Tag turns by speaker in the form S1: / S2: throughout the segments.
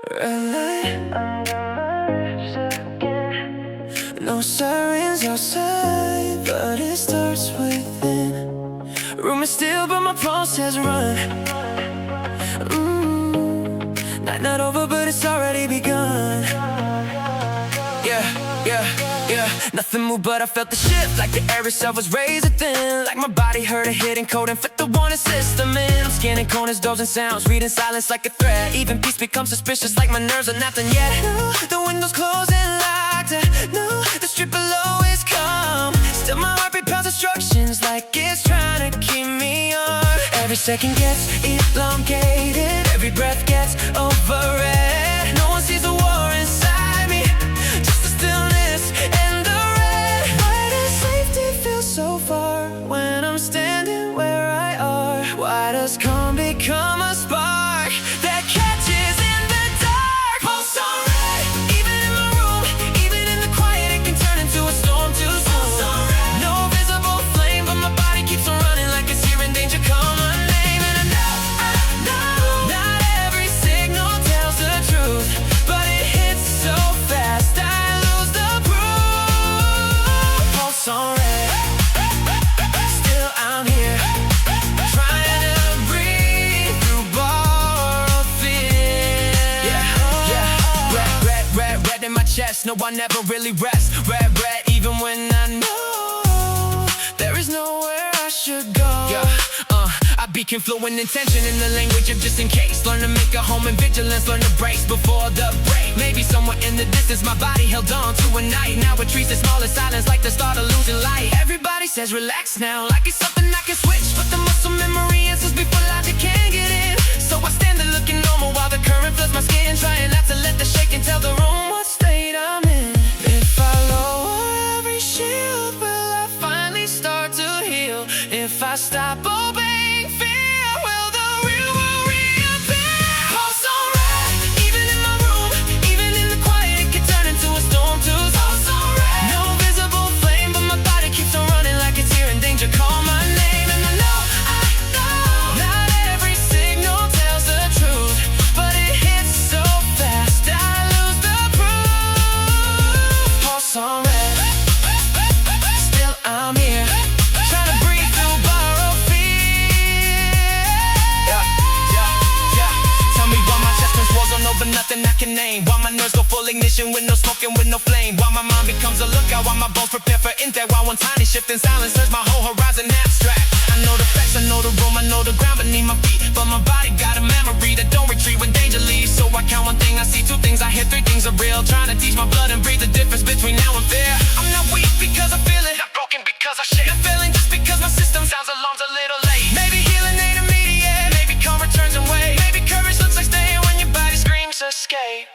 S1: Red light, no sirens outside, but it starts within. Room is still, but my pulse has run. Night not over, but it's already begun. Yeah, nothing moved, but I felt the shift. Like the air itself was razor thin. Like my body heard a hidden code and flipped the warning system in. I'm scanning corners, doors and sounds, reading silence like a threat. Even peace becomes suspicious, like my nerves are nothing yet. No, the windows closed and locked. No, the strip below is calm. Still my heartbeat pounds instructions like it's trying to keep me on. Every second gets elongated, every breath gets overread. No one sees the war inside me, just the stillness and the red. Why does safety feel so far when I'm standing where I are? Why does calm become a spark that catches in the dark? Pulse on red, even in my room, even in the quiet, it can turn into a storm too soon. Pulse on red, no visible flame, but my body keeps on running like it's here in danger. Call my name and I know not every signal tells the truth, but it hits so fast I lose the proof. Pulse on red, still I'm here, trying to breathe through borrowed fear. Red in my chest, no I never really rest. Red, even when I know there is nowhere I should go. I became fluent in tension in the language of just in case. Learn to make a home in vigilance, learn to brace before the break. Maybe somewhere in the distance my body held on to a night. Now it treats the smallest silence like the start of losing light. Everybody says relax now, like it's something I can switch, but the muscle memory answers before logic can get in. So I stand there looking normal while the current floods my skin, trying not to let the shaking tell the room what state I'm in. If I lower every shield, will I finally start to heal? If I stop obeying fear, will the real world reappear? Pulse on red, even in my room, even in the quiet, it can turn into a storm too soon. Pulse on red, no visible flame, but my body keeps on running like it's here in danger. Call my name and I know not every signal tells the truth, but it hits so fast I lose the proof. Pulse on red, still I'm here, trying to breathe through borrowed fear. Tell me why my chest turns walls on over nothing I can name. Why my nerves go full ignition with no smoke and with no flame. Why my mind becomes a lookout, why my bones prepare for impact. Why one tiny shift in silence turns my whole horizon abstract. I know the facts, I know the room, I know the ground beneath my feet, but my body got a memory that don't retreat when danger leaves. So I count one thing, I see two things, I hear three things are real. Trying to teach my blood and breathe the difference between now and fear. I'm not weak because I feel it, not broken because I shake. Not failing just because my system sounds alarms a little late. Maybe healing ain't immediate, maybe calm returns and wait. Maybe courage looks like staying when your body screams escape.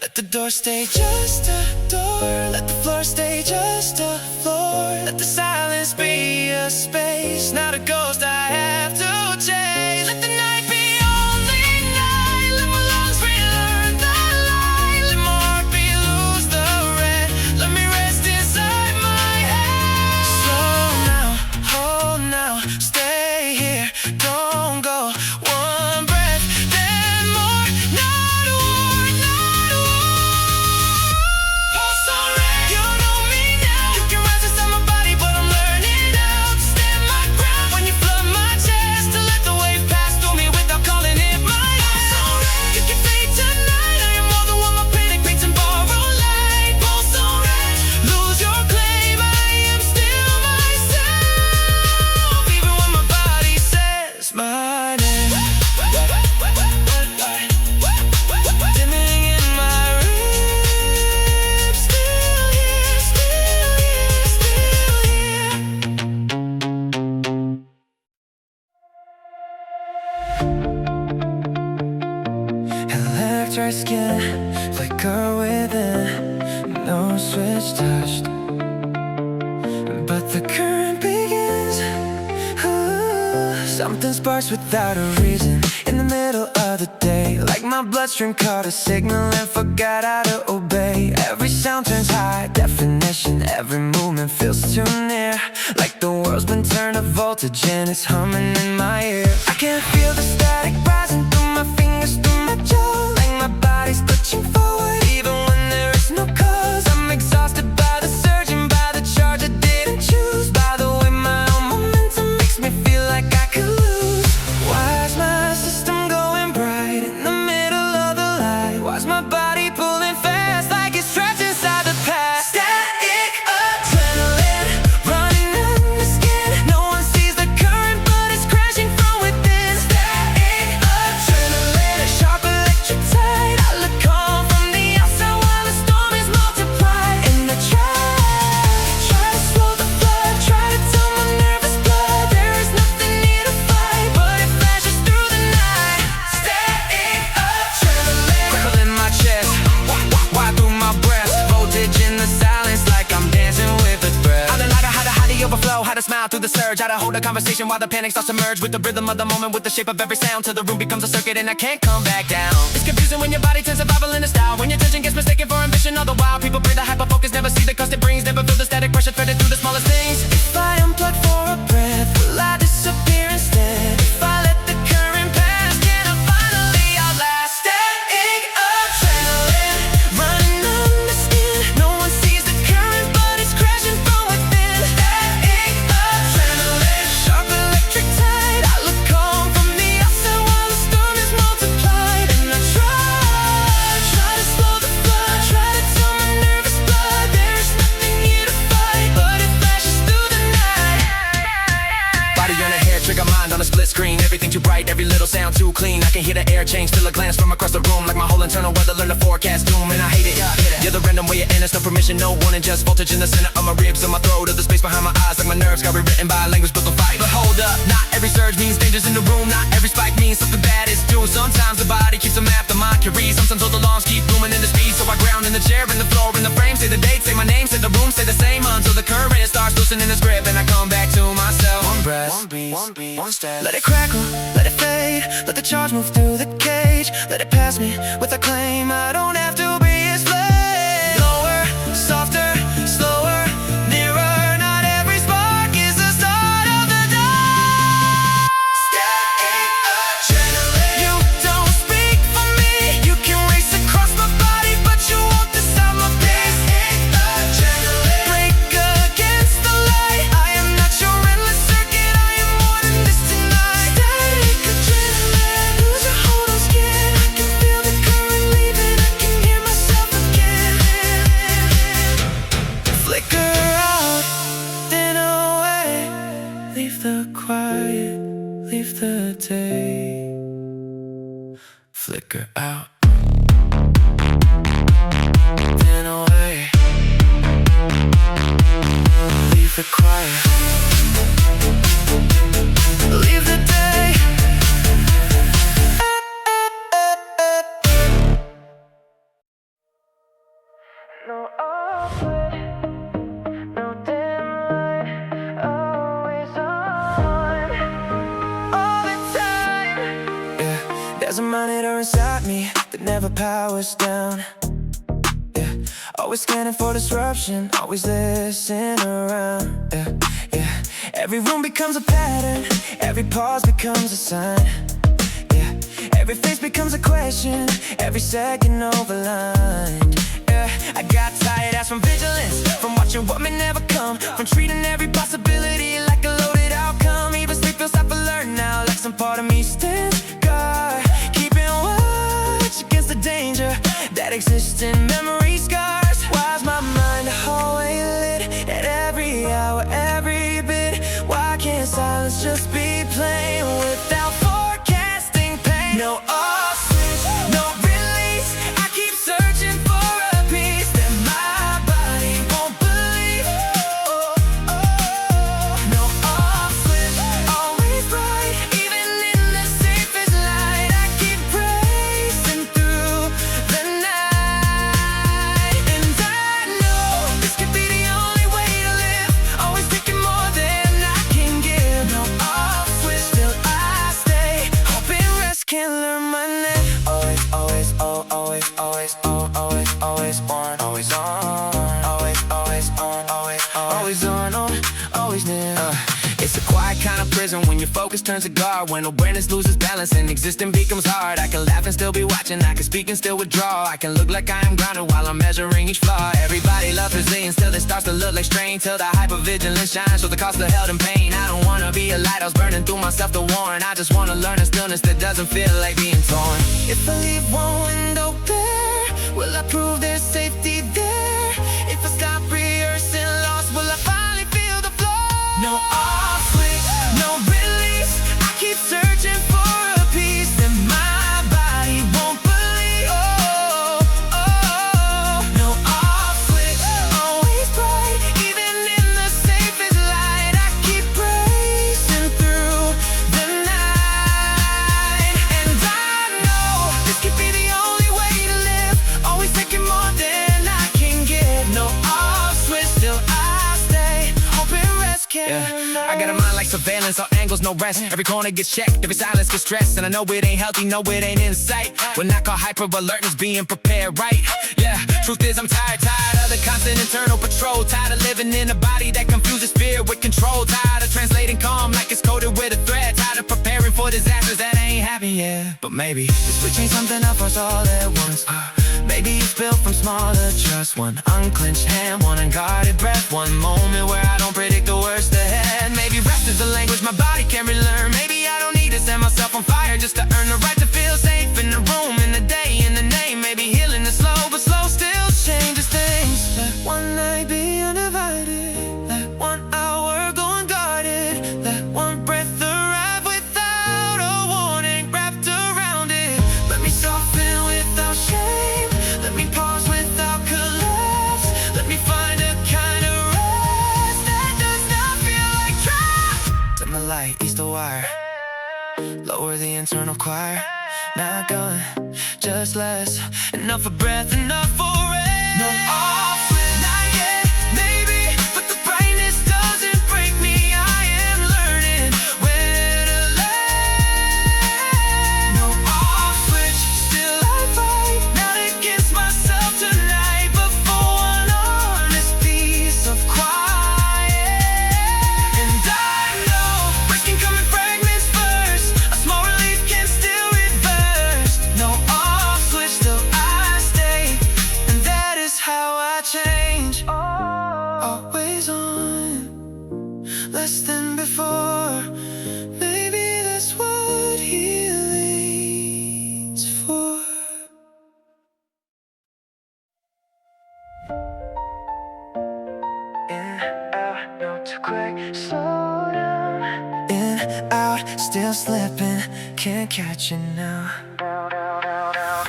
S1: Let the door stay just a door, let the floor stay just a floor. Let the silence be a space, not a ghost I have to chase. Let the night be only night, let my lungs relearn the light. Let my heartbeat lose the red, let me rest inside my head. Slow now, hold now, stay here, don't go. One breath, then more, not a war, not a war. Pulse on red, you know me now. You can rise inside my body, but I'm learning how to stand my ground. When you flood my chest, to let the wave pass through me without calling it mine. Pulse on red, you can fade tonight. I am more than what my panic paints and borrow light. Pulse on red, lose your claim. I am still myself, even when my body says my name. Dimming in my ribs, still here, still here, still here. Electric skin, flicker within, no switch touched, but the current begins. Something sparks without a reason in the middle of the day, like my bloodstream caught a signal and forgot how to obey. Every sound turns high definition, every movement feels too near, like the world's been turned to voltage and it's humming in my ear. I can feel the static rising through my fingers, through my jaw, like my body's to smile through the surge, how to hold a conversation while the panic starts to merge. With the rhythm of the moment, with the shape of every sound, till the room becomes a circuit and I can't come back down. It's confusing when your body turns survival into style, when your attention gets mistaken for ambition. All the while people pray the hyper-focus, never see the cost it brings, never feel the static pressure threaded through the smallest things. If I unplug for a breath, will I disappear instead? If I let the current pass, can I finally outlast? Static adrenaline running under skin. No one sees the current, but it's crashing from within. Static adrenaline, sharp electric tide. I look calm from the outside while the storm is multiplied. And I try to slow the flood, try to tell my nervous blood there is nothing here to fight, but it flashes through the night. Body on a hair, trigger mind on a split screen. Everything too bright, every little sound too clean. I can hear the air change, feel a glance from across the room, like my whole internal weather, learn to forecast doom. And I hate it, you're the random way it enters, no permission, no warning, just voltage in the center of my ribs, on my throat, of the space behind my eyes, like my nerves got rewritten by a language built on fight. But hold up, not every surge means dangers in the room, not every spike means something bad is due. Sometimes the body keeps a map, the mind can read. Sometimes all the alarms keep booming in the speed, so I ground in the chair, in the floor, in the frame. Say the date, say my name, say the room, say the same until the current starts loosening its grip, and I come back to myself. One breath, one beat, one step. Let it crackle, let it fade, let the charge move through the cage. Let it pass me with a claim, I don't have to be its flame. Lower, softer, slower, nearer. Not every spark is the start of the dawn. Static adrenaline, you don't speak for me. You can race across my body, but you won't decide my pace. Adrenaline, break against the light. I am not your endless circuit, I am more than this tonight. Static adrenaline, lose your hold on skin. I can feel the current leaving, I can hear myself again. Flicker out, then away. Leave the quiet, leave the day. Flicker out, then away. Leave the quiet, leave the day. No off-whip, no dim light, always on, all the time. Yeah, there's a monitor inside me that never powers down. Yeah, always scanning for disruption, always listen around. Yeah, yeah, every room becomes a pattern, every pause becomes a sign. Yeah, every face becomes a question, every second overlined. Yeah, I got tired ass from vigilance, from watching what may never come, from treating every possibility like a loaded outcome. Even sleep feels like a learn now, like some part of me stands guard, keeping watch against the danger that exists in memory scars. Why's my mind always lit at every hour, every bit? Why can't silence just be plain without forecasting pain? No off switch, no release. I keep searching for a piece that my body won't believe. No off switch, always bright, even in the safest light. I keep racing through the night, and I know this could be the only way to live. Always taking more than I can give. No off switch, still I stay, hoping rest can learn my name. Always, always, oh, always, always, oh, always, always on, always on, always, always on, always on, always near. It's a quiet kind of prison when your focus turns to guard, when awareness loses balance and existing becomes hard. I can laugh and still be watching, I can speak and still withdraw. I can look like I am grounded while I'm measuring each flaw. Everybody loves resilience till it starts to look like strain, till the hypervigilance shines, so the cost of held in pain. I don't wanna be a lighthouse burning through myself to warn. I just wanna learn a stillness that doesn't feel like being torn. If I leave one window bare, will I prove there's safety there? If I stop rehearsing lost, will I finally feel the floor? No off switch, no release. I keep searching for a piece that my body won't believe. No off switch, always bright, even in the safest light. I keep racing through the night, and I know this could be the only way to live. Always taking more than I can give. No off switch, still I stay, hoping rest can. like surveillance, all angles, no rest. Every corner gets checked, every silence gets stressed. And I know it ain't healthy, no it ain't in sight. When I call hyper alertness, being prepared, right? Yeah, truth is I'm tired of the constant internal patrol. Tired of living in a body that confuses fear with control. Tired of translating calm like it's coded with a thread. Tired of preparing for disasters that ain't happen yet. But maybe if we change something up for us all at once, maybe it's built from smaller trust. One unclenched hand, one unguarded breath, one moment where I don't predict the worst ahead. Maybe rest is the language my body can relearn. Maybe I don't need to set myself on fire just to earn the right to feel safe in the room, in the day, in the name. Maybe healing is slow, but slow still changes things. Let one night be undivided, let 1 hour go unguarded, let one breath arrive without a warning wrapped around it. Let me soften without shame, let me pause without collapse. Let me find a kind of rest that does not feel like trap. Dim the light, ease the wire, lower the internal choir. Not going, just less. Enough for breath, enough for rest. No off switch, not yet, maybe, but the brightness doesn't break me. I am learning where to let. No off switch, still I fight, not against myself tonight, but for one honest piece of quiet. And I know breaks can come in fragments first. A small relief can still reverse. No off switch, still I stay, and that is how I change. Always on, less than before. Maybe that's what healing's for. In, out, no too quick, slow down. In, out, still slipping, can't catch it now.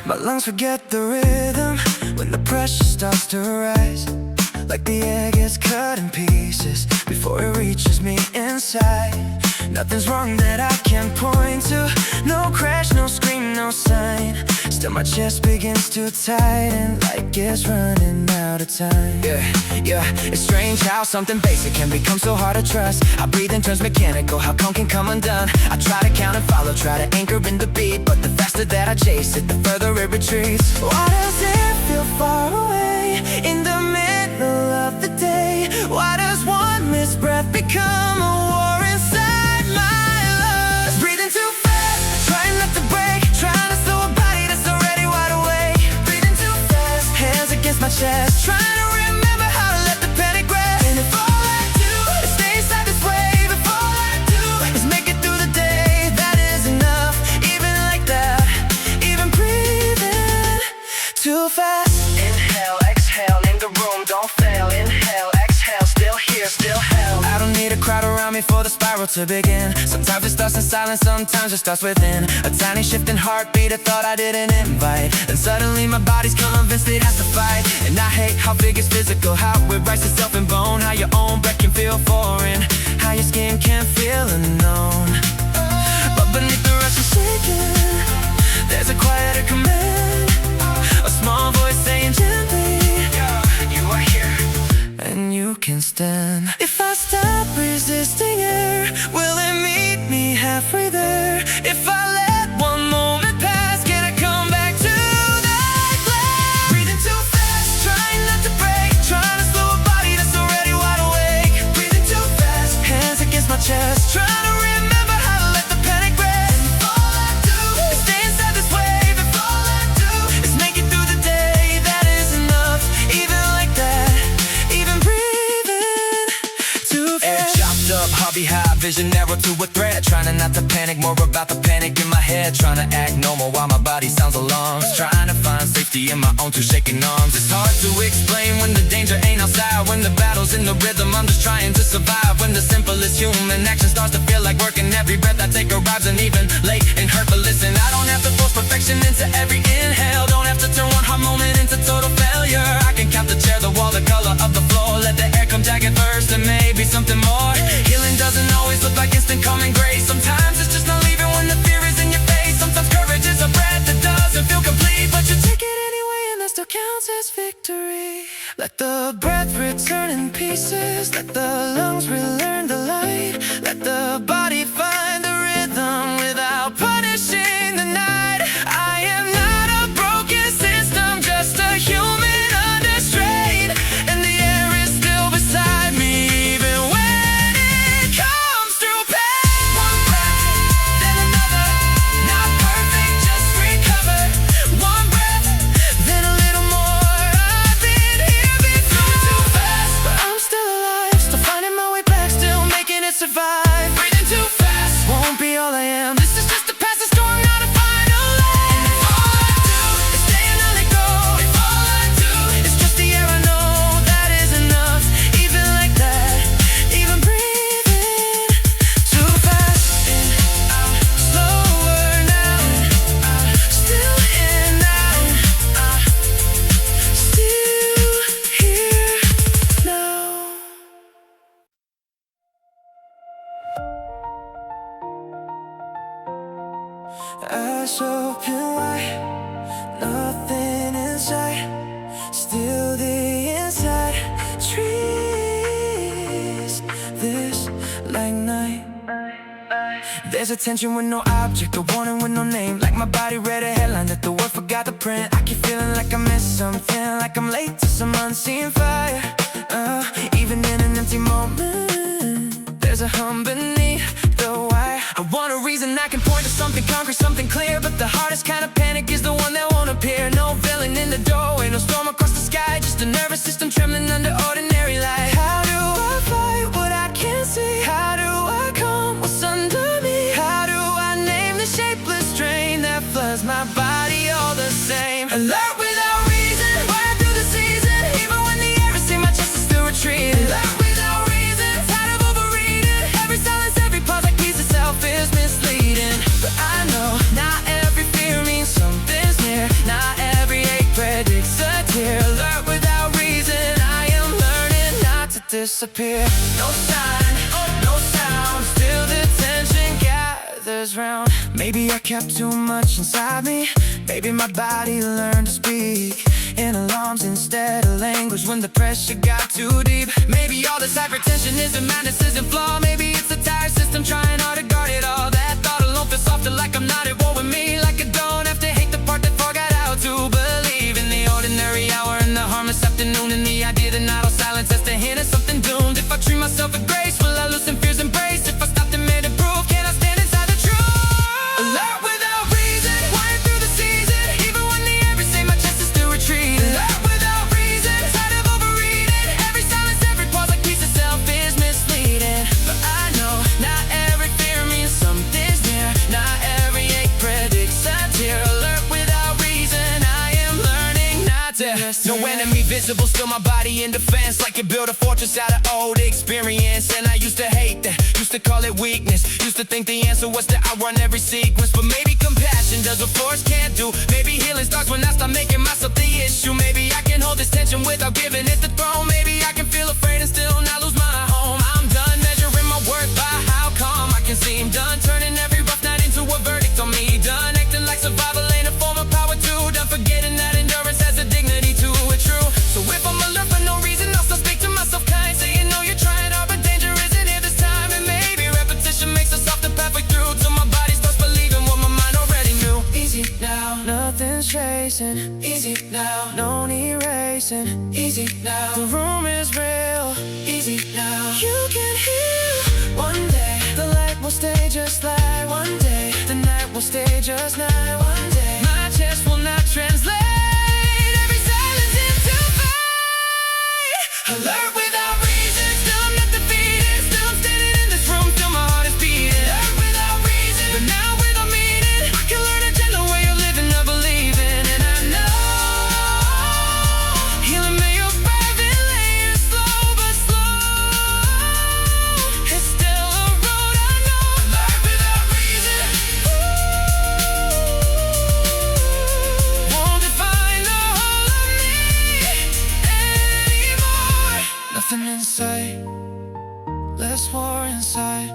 S1: My lungs forget the rhythm when the pressure starts to rise. Like the air gets cut in pieces before it reaches me inside. Nothing's wrong that I can point to, no crash, no scream, no sign. Still my chest begins to tighten like it's running out of time. Yeah, it's strange how something basic can become so hard to trust. How breathing turns mechanical, how calm can come undone. I try to count and follow, try to anchor in the beat, but the faster that I chase it, the further it retreats. Why does it feel far away in the middle of the day? Why does one missed breath become a war inside my lungs? Breathing too fast, trying not to break, trying to slow a body that's already wide awake. Breathing too fast, hands against my chest, trying to remember how to let the panic grab. And if all I do is stay inside this wave, if all I do is make it through the day, that is enough. Even like that, even breathing too fast. Inhale, exhale, in the room, don't fail. Inhale, exhale, still here, still held. I don't need a crowd around me for the spiral to begin. Sometimes it starts in silence, sometimes it starts within. A tiny shift in heartbeat, a thought I didn't invite. And suddenly my body's convinced it has to fight. And I hate how big it's physical, how it writes itself in bone. How your own breath can feel foreign, how your skin can feel unknown. But beneath the rush of shaking, there's a quieter command, a small voice saying gently, you are here, and you can stand. If I stop resisting air, will it meet me halfway there? If I let one moment pass, can I come back to that glass? Breathing too fast, trying not to break, trying to slow a body that's already wide awake. Breathing too fast, hands against my chest, trying to remember how to let the panic rest. And if all I do is stay inside this wave, if all I do is make it through the day, that is enough. Even like that, even breathing too fast. Air chopped up, hobby high, vision narrow to a threat. Trying not to panic, more about the panic in my head. Trying to act normal while my body sounds alarms. Trying to find safety in my own two shaking arms. It's hard to explain when the danger ain't outside, when the battle's in the rhythm, I'm just trying to survive. When the simplest human action starts to feel like working, every breath I take arrives and even late and hurt. But listen, I don't have to force perfection into every inhale, don't have to turn one hard moment into total failure. I can count the chair, the wall, the color of the floor, let the air come jagged first and maybe something more. Healing doesn't always look like instant calm and grace. Sometimes it's just not leaving when the fear is in your face. Sometimes courage is a breath that doesn't feel complete, but you take it anyway and that still counts as victory. Let the breath return in pieces. Let the lungs relearn the light. Let the body find the rhythm without punishing the night. I am not a broken system, just a human under strain. And the air is still beside me, even when it comes through pain. One breath, then another. Not perfect, just recover. One breath, then a little more. I've been here before. Too fast, but I'm still alive. Still finding my way back, still making it survive. Breathing too fast, won't be all I am. This is just a past that's going on a final land. And if all I do is stay and I let go, if all I do is just the air, I know that is enough. Even like that, even breathing too fast. In, out, slower now. Still in, out. Still here now. Eyes open wide, nothing inside, still the inside trees. This like night. There's a tension with no object, a warning with no name. Like my body read a headline that the word forgot to print. I keep feeling like I missed something, like I'm late to some unseen fire. Even in an empty moment, there's a hum beneath the wire. I want a reason I can point to something concrete, something clear. But the hardest kind of panic is the one that won't appear. No villain in the doorway, no storm across the sky, just a nervous system trembling under ordinary light. How do I fight what I can't see? How do I calm what's under me? How do I name the shapeless strain that floods my body all the same? Alert without reason, wired through the season. Even when the air is in my chest is still retreating. Alert without reason, tired of overreading. Every silence, every pause, like piece of self is misleading. But I know not every fear means something's near. Not every ache predicts a tear. Alert without reason, I am learning not to disappear. No sign, no sound, still the tension gathers round. Maybe I kept too much inside me. Maybe my body learned to speak in alarms instead of language when the pressure got too deep. Maybe all this hypertension isn't madness, isn't flaw. Maybe it's a tired system trying hard to guard it all. That thought alone feels softer, like I'm not at war with me. Like I don't have to hate the part that forgot how to believe in the ordinary hour and the harmless afternoon. And the idea that not all silence has to hint at something doomed. If I treat myself with grace, will I loosen fear's embrace? If I stopped and made it proof, can I stand inside the truth? Alert without reason, wired through the season. Even when the air is in my chest is still retreating. Alert without reason, tired of overreading. Every silence, every pause, like piece of self is misleading. But I know not every fear means something's near. Not every ache predicts a tear. Alert without reason, I am learning not to. No enemy visible, still my body in defense. Like it built a fortress out of old experience. And I used to hate that, used to call it weakness. Used to think the answer was to outrun every sequence. But maybe compassion does what force can't do. Maybe healing starts when I start making myself the issue. Maybe I can hold this tension without giving it the throne. Maybe I can feel afraid and still not lose my home. I'm done measuring my worth by how calm I can seem. Done turning every rough night into a verdict on me. Done acting like survival ain't a form of power too. Done forgetting that endurance has a dignity to it, true. So if I'm alert for no reason, I'll still speak to myself kind, saying no, you're trying hard, but danger isn't here this time. And maybe repetition makes us off the pathway through, till my body starts believing what my mind already knew. Easy now, nothing's chasing. Easy now, no need racing. Easy now, the room is real. Easy now, you can heal. One day, the light will stay just light. One day, the night will stay just night. One day, my chest will not translate every silence into fight. Alert without reason, still I'm not defeated. Still I'm standing in this room, still my heart is beating. Alert without reason, but now without meaning. I can learn a gentle way of living, of believing. And I know healing may arrive in layers, slow but slow. It's still a road I know. Alert without reason, won't define the whole of me anymore. Nothing in sight, less war inside.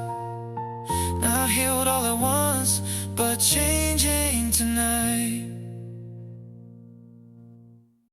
S1: Not healed all at once, but changing